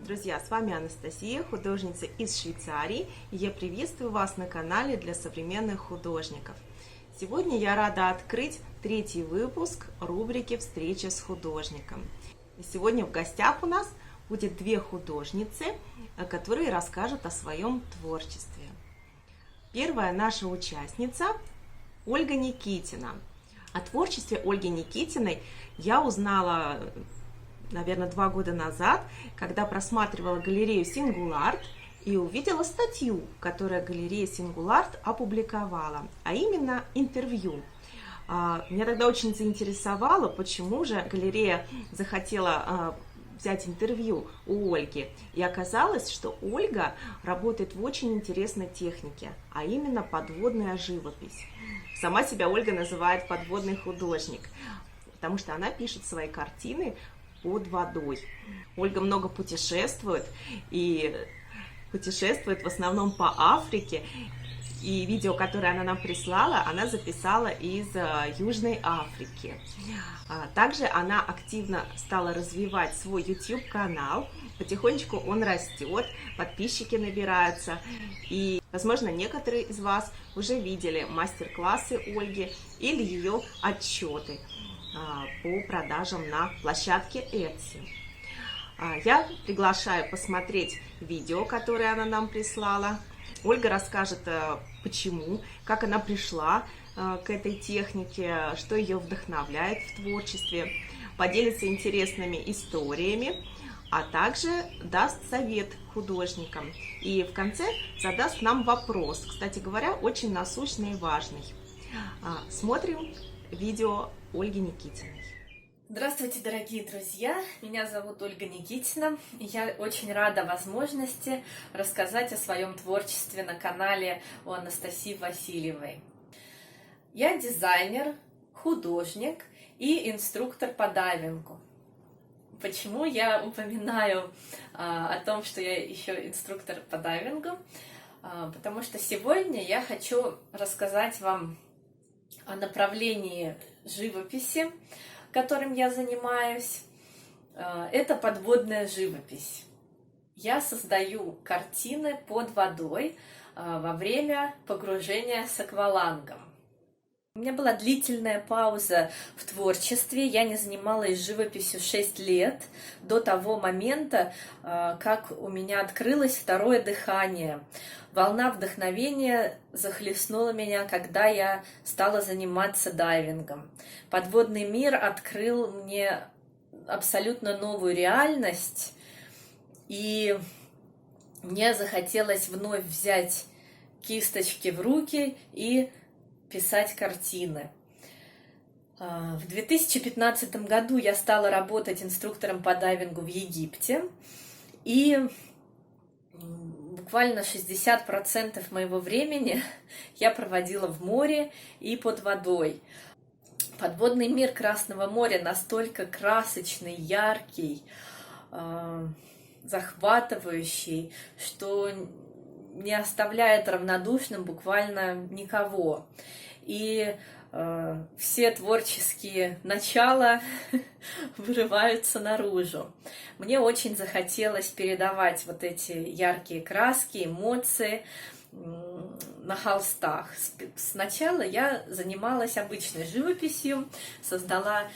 Друзья, с вами Анастасия, художница из Швейцарии, и я приветствую вас на канале для современных художников. Сегодня я рада открыть третий выпуск рубрики «Встреча с художником». И сегодня в гостях у нас будет две художницы, которые расскажут о своем творчестве. Первая наша участница – Ольга Никитина. О творчестве Ольги Никитиной я узнала, наверное, 2 года назад, когда просматривала галерею Сингуларт и увидела статью, которую галерея Сингуларт опубликовала, а именно интервью. Меня тогда очень заинтересовало, почему же галерея захотела взять интервью у Ольги. И оказалось, что Ольга работает в очень интересной технике, а именно подводная живопись. Сама себя Ольга называет подводный художник, потому что она пишет свои картины под водой. Ольга много путешествует, и путешествует в основном по Африке. И видео, которое она нам прислала, она записала из Южной Африки. Также она активно стала развивать свой YouTube-канал. Потихонечку он растет, подписчики набираются. И, возможно, некоторые из вас уже видели мастер-классы Ольги или ее отчеты по продажам на площадке Etsy. Я приглашаю посмотреть видео, которое она нам прислала. Ольга расскажет, почему, как она пришла к этой технике, что ее вдохновляет в творчестве, поделится интересными историями, а также даст совет художникам. И в конце задаст нам вопрос, кстати говоря, очень насущный и важный. Смотрим видео Ольги Никитиной. Здравствуйте, дорогие друзья! Меня зовут Ольга Никитина, и я очень рада возможности рассказать о своем творчестве на канале у Анастасии Васильевой. Я дизайнер, художник и инструктор по дайвингу. Почему я упоминаю о том, что я еще инструктор по дайвингу? Потому что сегодня я хочу рассказать вам о направлении живописи, которым я занимаюсь. Это подводная живопись. Я создаю картины под водой во время погружения с аквалангом. У меня была длительная пауза в творчестве, я не занималась живописью 6 лет, до того момента, как у меня открылось второе дыхание. Волна вдохновения захлестнула меня, когда я стала заниматься дайвингом. Подводный мир открыл мне абсолютно новую реальность, и мне захотелось вновь взять кисточки в руки и писать картины. В 2015 году я стала работать инструктором по дайвингу в Египте, и буквально 60% моего времени я проводила в море и под водой. Подводный мир Красного моря настолько красочный, яркий, захватывающий, что не оставляет равнодушным буквально никого. И все творческие начала вырываются наружу. Мне очень захотелось передавать вот эти яркие краски, эмоции на холстах. Сначала я занималась обычной живописью, создавала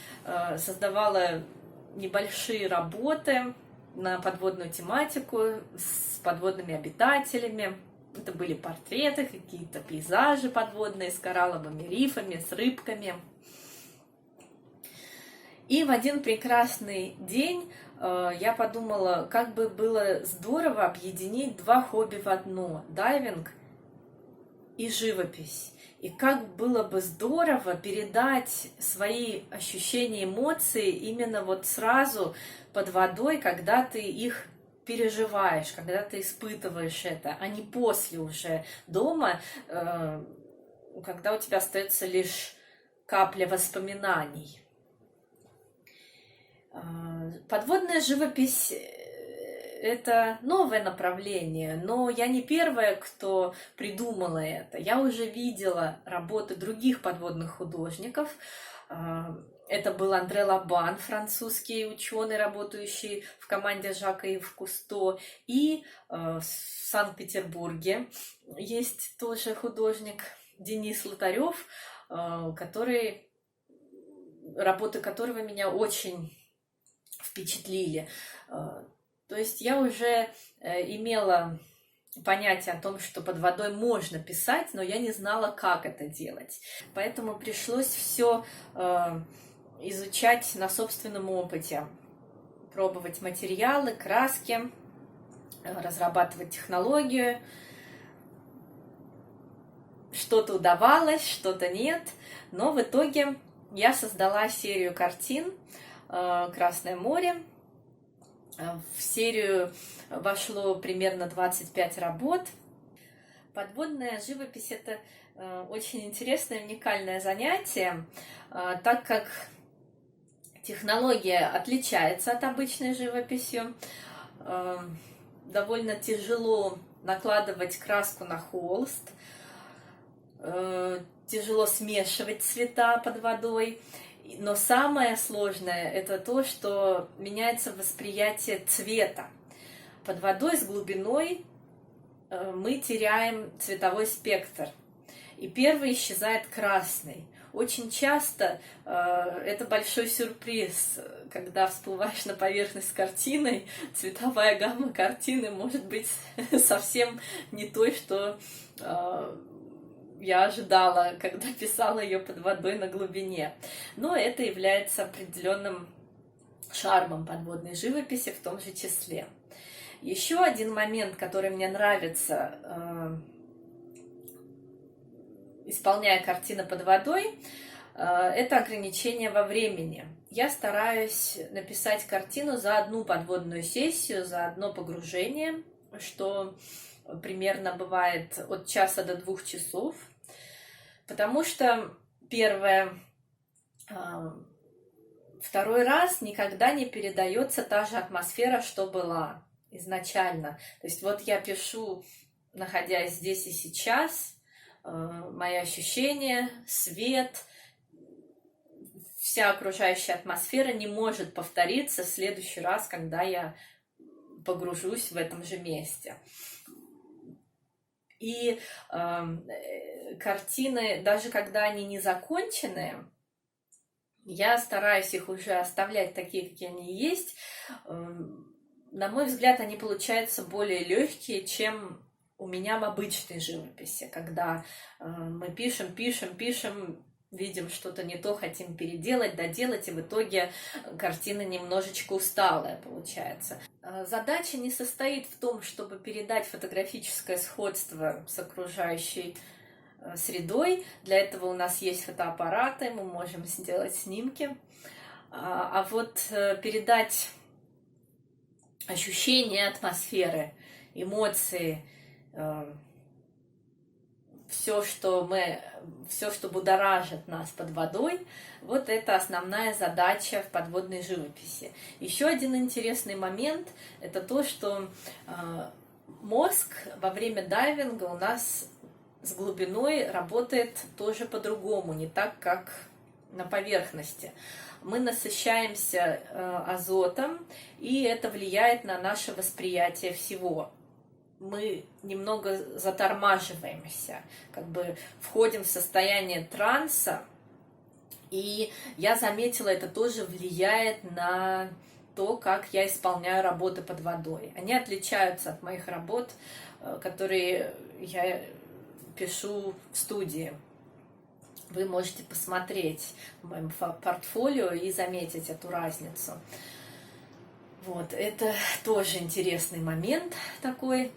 небольшие работы на подводную тематику с подводными обитателями. Это были портреты, какие-то пейзажи подводные с коралловыми рифами, с рыбками. И в один прекрасный день я подумала, как бы было здорово объединить два хобби в одно – дайвинг и живопись. И как было бы здорово передать свои ощущения, эмоции именно вот сразу под водой, когда ты их переживаешь, когда ты испытываешь это, а не после уже дома, когда у тебя остается лишь капля воспоминаний. Подводная живопись – это новое направление, но я не первая, кто придумала это. Я уже видела работы других подводных художников. Это был Андре Лабан, французский ученый, работающий в команде Жака Ив Кусто. И в Санкт-Петербурге есть тоже художник Денис Лотарев, работы которого меня очень впечатлили. То есть я уже имела понятие о том, что под водой можно писать, но я не знала, как это делать. Поэтому пришлось все изучать на собственном опыте, пробовать материалы, краски, разрабатывать технологию. Что-то удавалось, что-то нет, но в итоге я создала серию картин «Красное море». В серию вошло примерно 25 работ. Подводная живопись – это очень интересное, уникальное занятие, так как технология отличается от обычной живописи. Довольно тяжело накладывать краску на холст, тяжело смешивать цвета под водой. Но самое сложное – это то, что меняется восприятие цвета. Под водой с глубиной мы теряем цветовой спектр. И первый исчезает красный. Очень часто это большой сюрприз, когда всплываешь на поверхность с картиной, цветовая гамма картины может быть совсем не той, что я ожидала, когда писала ее под водой на глубине. Но это является определенным шармом подводной живописи в том же числе. Еще один момент, который мне нравится, исполняя картины под водой, это ограничение во времени. Я стараюсь написать картину за одну подводную сессию, за одно погружение, что примерно бывает от часа до 2 часов, потому что второй раз никогда не передается та же атмосфера, что была изначально. То есть вот я пишу, находясь здесь и сейчас, мои ощущения, свет, вся окружающая атмосфера не может повториться в следующий раз, когда я погружусь в этом же месте. И картины, даже когда они не закончены, я стараюсь их уже оставлять такие, какие они есть. На мой взгляд, они получаются более легкие, чем у меня в обычной живописи, когда мы пишем, видим что-то не то, хотим переделать, доделать, и в итоге картина немножечко усталая получается. Задача не состоит в том, чтобы передать фотографическое сходство с окружающей средой. Для этого у нас есть фотоаппараты, мы можем сделать снимки. А вот передать ощущения атмосферы, эмоции, все, что будоражит нас под водой, вот это основная задача в подводной живописи. Еще один интересный момент – это то, что мозг во время дайвинга у нас с глубиной работает тоже по-другому, не так, как на поверхности. Мы насыщаемся азотом, и это влияет на наше восприятие всего. Мы немного затормаживаемся, как бы входим в состояние транса, и я заметила, это тоже влияет на то, как я исполняю работы под водой. Они отличаются от моих работ, которые я пишу в студии. Вы можете посмотреть в моем портфолио и заметить эту разницу. Вот, это тоже интересный момент такой.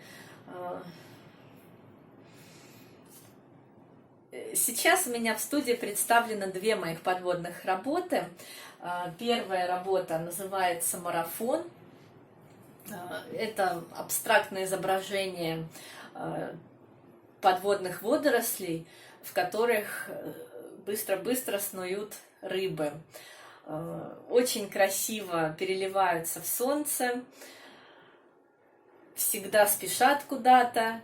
Сейчас у меня в студии представлены 2 моих подводных работы. Первая работа называется «Марафон». Это абстрактное изображение подводных водорослей, в которых быстро-быстро снуют рыбы. Очень красиво переливаются в солнце, всегда спешат куда-то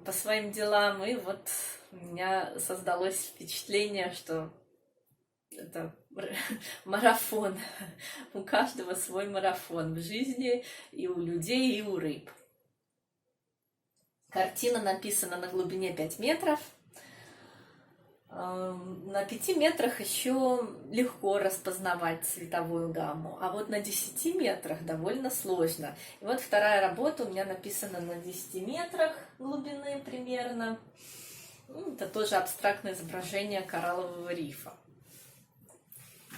по своим делам. И вот у меня создалось впечатление, что это марафон. У каждого свой марафон в жизни, и у людей, и у рыб. Картина написана на глубине 5 метров. На 5 метрах еще легко распознавать цветовую гамму, а вот на 10 метрах довольно сложно. И вот вторая работа у меня написана на 10 метрах глубины примерно. Это тоже абстрактное изображение кораллового рифа.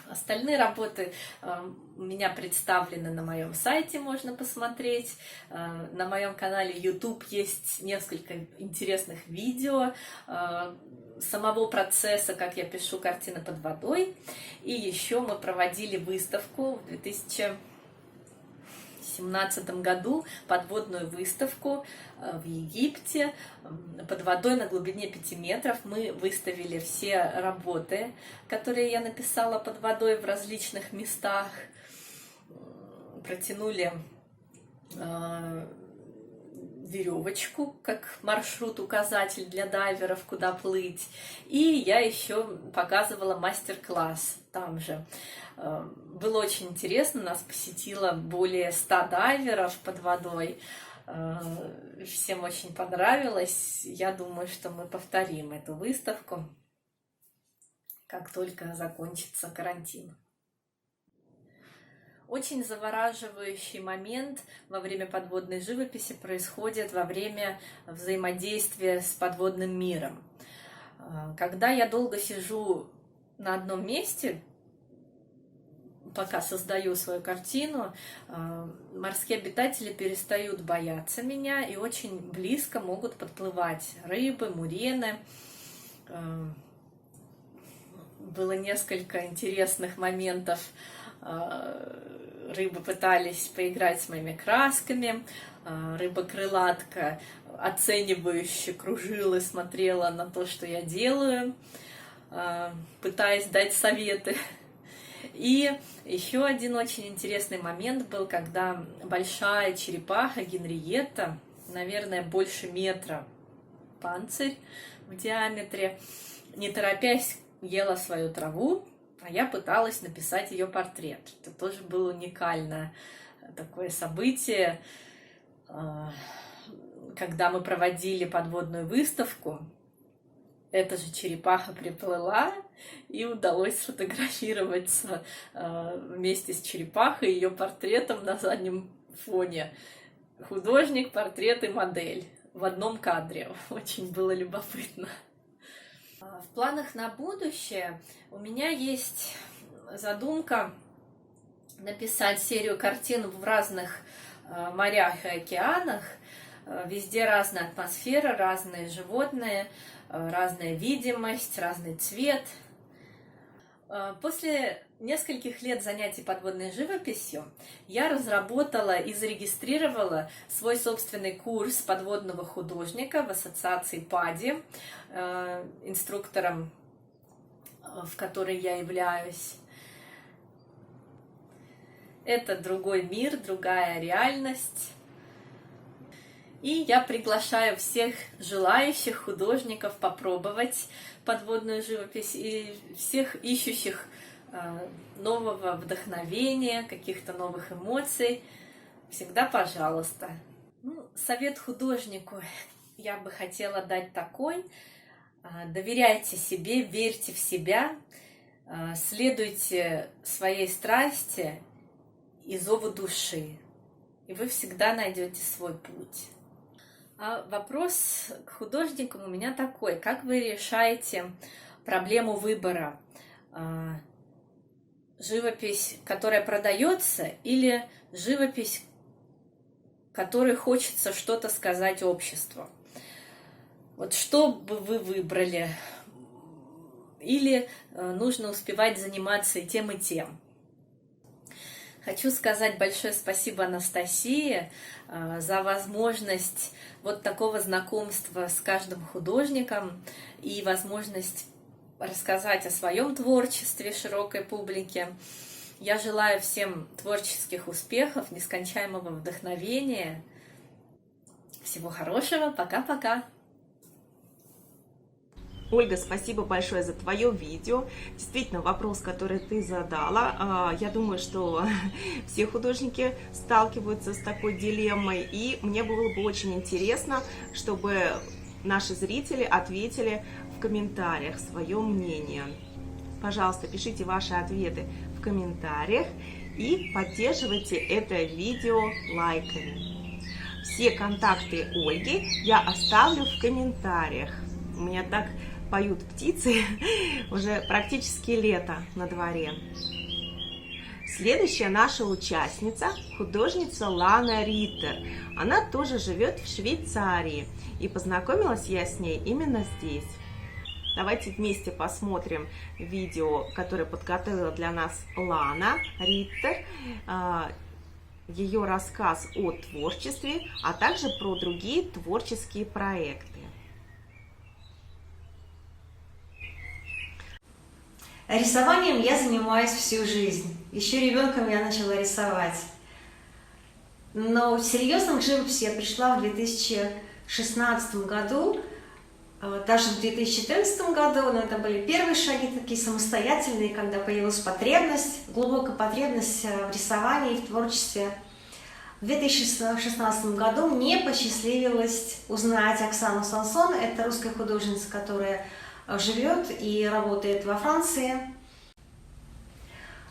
Остальные работы у меня представлены на моем сайте, можно посмотреть. На моем канале YouTube есть несколько интересных видео самого процесса, как я пишу картины под водой. И еще мы проводили выставку в 2017 году, подводную выставку в Египте под водой на глубине 5 метров. Мы выставили все работы, которые я написала под водой в различных местах, протянули веревочку как маршрут-указатель для дайверов, куда плыть. И я еще показывала мастер-класс там же. Было очень интересно, нас посетило более 100 дайверов под водой. Всем очень понравилось. Я думаю, что мы повторим эту выставку, как только закончится карантин. Очень завораживающий момент во время подводной живописи происходит во время взаимодействия с подводным миром. Когда я долго сижу на одном месте, пока создаю свою картину, морские обитатели перестают бояться меня и очень близко могут подплывать рыбы, мурены. Было несколько интересных моментов. Рыбы пытались поиграть с моими красками. Рыба-крылатка оценивающе кружила и смотрела на то, что я делаю, пытаясь дать советы. И еще один очень интересный момент был, когда большая черепаха Генриетта, наверное, больше метра, панцирь в диаметре, не торопясь ела свою траву, а я пыталась написать ее портрет. Это тоже было уникальное такое событие. Когда мы проводили подводную выставку, эта же черепаха приплыла, и удалось сфотографироваться вместе с черепахой, ее портретом на заднем фоне. Художник, портрет и модель в одном кадре. Очень было любопытно. В планах на будущее у меня есть задумка написать серию картин в разных морях и океанах. Везде разная атмосфера, разные животные, разная видимость, разный цвет. После нескольких лет занятий подводной живописью я разработала и зарегистрировала свой собственный курс подводного художника в ассоциации ПАДИ, инструктором, в которой я являюсь. Это другой мир, другая реальность. И я приглашаю всех желающих художников попробовать подводную живопись и всех ищущих нового вдохновения, каких-то новых эмоций. Всегда пожалуйста. Совет художнику я бы хотела дать такой. Доверяйте себе, верьте в себя, следуйте своей страсти и зову души. И вы всегда найдете свой путь. А вопрос к художникам у меня такой. Как вы решаете проблему выбора? Живопись, которая продается, или живопись, которой хочется что-то сказать обществу? Вот что бы вы выбрали? Или нужно успевать заниматься и тем, и тем? Хочу сказать большое спасибо Анастасии за возможность вот такого знакомства с каждым художником и возможность рассказать о своем творчестве широкой публике. Я желаю всем творческих успехов, нескончаемого вдохновения. Всего хорошего. Пока-пока. Ольга, спасибо большое за твое видео. Действительно, вопрос, который ты задала, я думаю, что все художники сталкиваются с такой дилеммой, и мне было бы очень интересно, чтобы наши зрители ответили в комментариях свое мнение. Пожалуйста, пишите ваши ответы в комментариях и поддерживайте это видео лайками. Все контакты Ольги я оставлю в комментариях. У меня так поют птицы, уже практически лето на дворе. Следующая наша участница – художница Лана Риттер. Она тоже живет в Швейцарии, и познакомилась я с ней именно здесь. Давайте вместе посмотрим видео, которое подготовила для нас Лана Риттер, ее рассказ о творчестве, а также про другие творческие проекты. Рисованием я занимаюсь всю жизнь. Еще ребенком я начала рисовать. Но серьезно к живописи я пришла в 2016 году, даже в 2014 году, но это были первые шаги такие самостоятельные, когда появилась потребность, глубокая потребность в рисовании и в творчестве. В 2016 году мне посчастливилось узнать Оксану Сансон, это русская художница, которая живет и работает во Франции.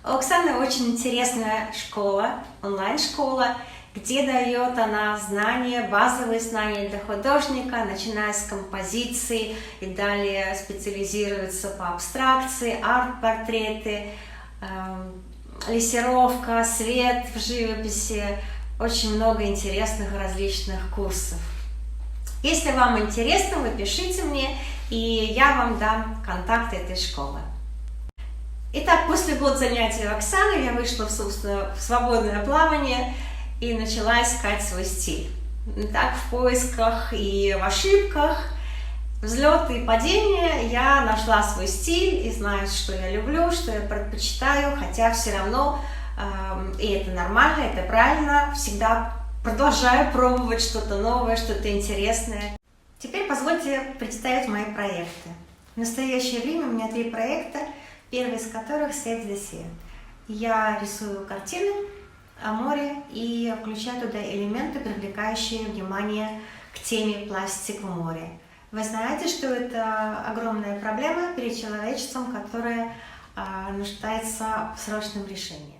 У Оксаны очень интересная школа, онлайн-школа, где дает она знания, базовые знания для художника, начиная с композиции и далее специализируется по абстракции, арт-портреты, лессировка, свет в живописи, очень много интересных различных курсов. Если вам интересно, вы пишите мне, и я вам дам контакты этой школы. Итак, после года занятий у Оксаны я вышла в свободное плавание и начала искать свой стиль. Так, в поисках и в ошибках, взлеты и падения я нашла свой стиль и знаю, что я люблю, что я предпочитаю, хотя все равно, и это нормально, это правильно, всегда продолжаю пробовать что-то новое, что-то интересное. Теперь позвольте представить мои проекты. В настоящее время у меня 3 проекта, первый из которых «Свет для свет». Я рисую картины о море и включаю туда элементы, привлекающие внимание к теме «Пластик в море». Вы знаете, что это огромная проблема перед человечеством, которая нуждается в срочном решении.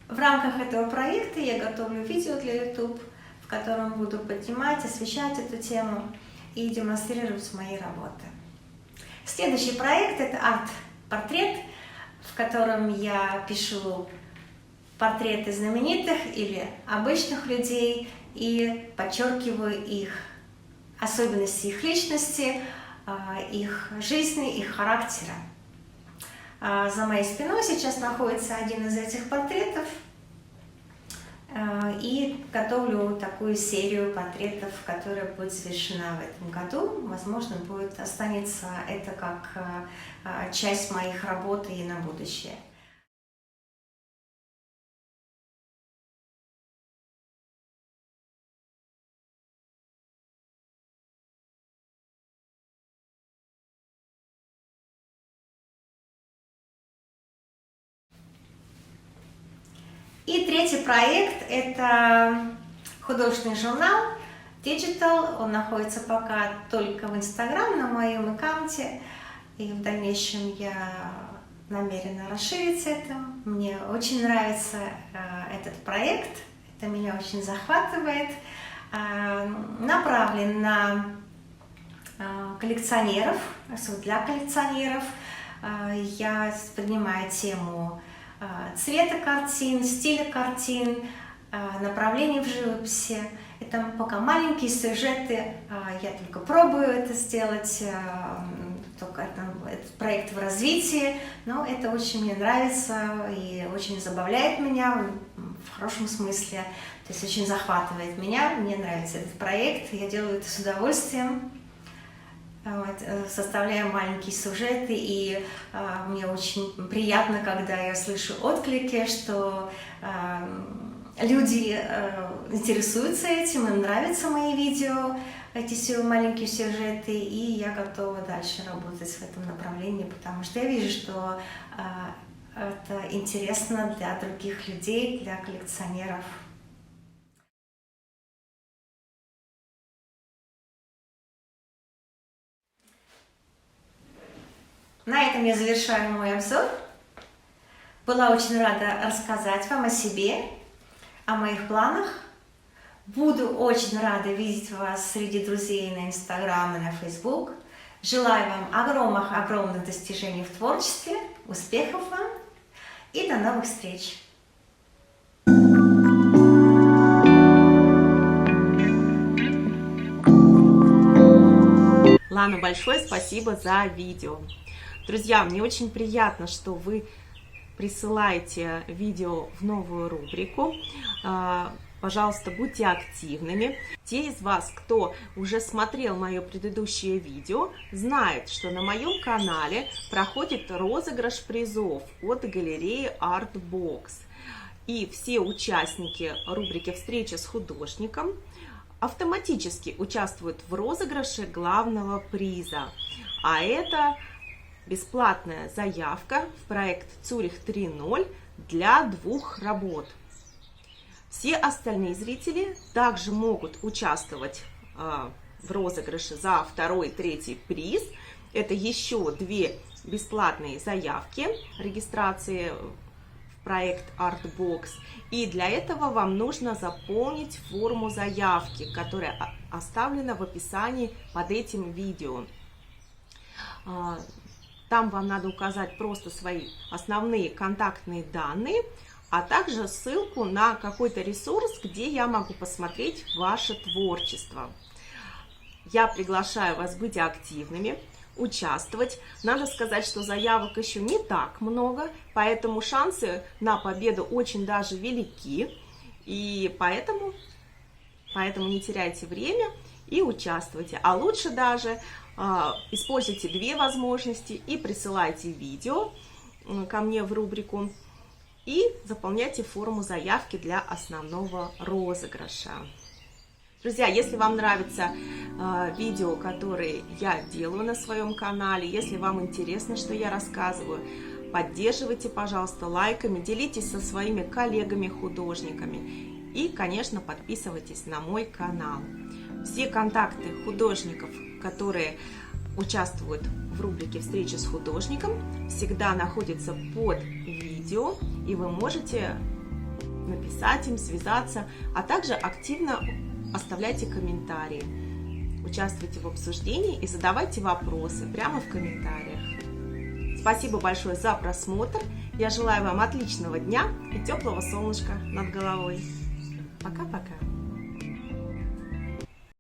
В рамках этого проекта я готовлю видео для YouTube, в котором буду поднимать, освещать эту тему и демонстрировать мои работы. Следующий проект – это арт-портрет, в котором я пишу портреты знаменитых или обычных людей и подчеркиваю их особенности, их личности, их жизни, их характера. За моей спиной сейчас находится один из этих портретов, и готовлю такую серию портретов, которая будет завершена в этом году. Возможно, останется это как часть моих работ и на будущее. И третий проект – это художественный журнал Digital. Он находится пока только в Instagram, на моем аккаунте. И в дальнейшем я намерена расширить это. Мне очень нравится этот проект. Это меня очень захватывает. Направлен на коллекционеров, для коллекционеров. Я поднимаю тему цвета картин, стиля картин, направлений в живописи. Это пока маленькие сюжеты, я только пробую это сделать, только этот проект в развитии, но это очень мне нравится и очень забавляет меня в хорошем смысле, то есть очень захватывает меня, мне нравится этот проект, я делаю это с удовольствием. Составляю маленькие сюжеты, и мне очень приятно, когда я слышу отклики, что люди интересуются этим, им нравятся мои видео, эти маленькие сюжеты, и я готова дальше работать в этом направлении, потому что я вижу, что это интересно для других людей, для коллекционеров. На этом я завершаю мой обзор. Была очень рада рассказать вам о себе, о моих планах. Буду очень рада видеть вас среди друзей на Инстаграм и на Фейсбук. Желаю вам огромных достижений в творчестве, успехов вам и до новых встреч! Лана, большое спасибо за видео. Друзья, мне очень приятно, что вы присылаете видео в новую рубрику. Пожалуйста, будьте активными. Те из вас, кто уже смотрел мое предыдущее видео, знают, что на моем канале проходит розыгрыш призов от галереи Artbox. И все участники рубрики «Встреча с художником» автоматически участвуют в розыгрыше главного приза. А это бесплатная заявка в проект Цюрих 3.0 для 2 работ. Все остальные зрители также могут участвовать в розыгрыше за 2-й, 3-й приз. Это еще 2 бесплатные заявки регистрации в проект Artbox. И для этого вам нужно заполнить форму заявки, которая оставлена в описании под этим видео. Там вам надо указать просто свои основные контактные данные, а также ссылку на какой-то ресурс, где я могу посмотреть ваше творчество. Я приглашаю вас быть активными, участвовать. Надо сказать, что заявок еще не так много, поэтому шансы на победу очень даже велики. И поэтому не теряйте время и участвуйте. А лучше даже используйте 2 возможности и присылайте видео ко мне в рубрику и заполняйте форму заявки для основного розыгрыша. Друзья, если вам нравятся видео, которые я делаю на своем канале, если вам интересно, что я рассказываю, поддерживайте, пожалуйста, лайками, делитесь со своими коллегами-художниками и, конечно, подписывайтесь на мой канал. Все контакты художников, которые участвуют в рубрике «Встреча с художником», всегда находятся под видео, и вы можете написать им, связаться, а также активно оставляйте комментарии, участвуйте в обсуждении и задавайте вопросы прямо в комментариях. Спасибо большое за просмотр. Я желаю вам отличного дня и теплого солнышка над головой. Пока-пока.